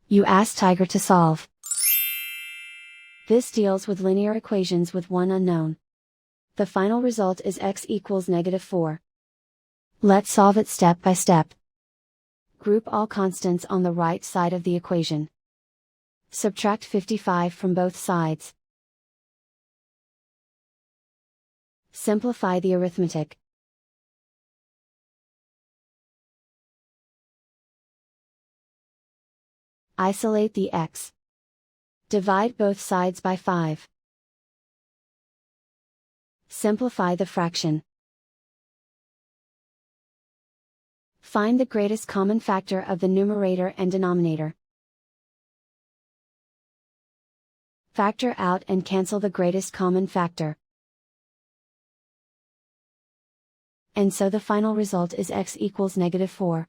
You ask Tiger to solve. This deals with linear equations with one unknown. The final result is x equals -4. Let's solve it step by step. Group all constants on the right side of the equation. Subtract 55 from both sides. Simplify the arithmetic. Isolate the x. Divide both sides by 5. Simplify the fraction. Find the greatest common factor of the numerator and denominator. Factor out and cancel the greatest common factor. And so the final result is x equals -4.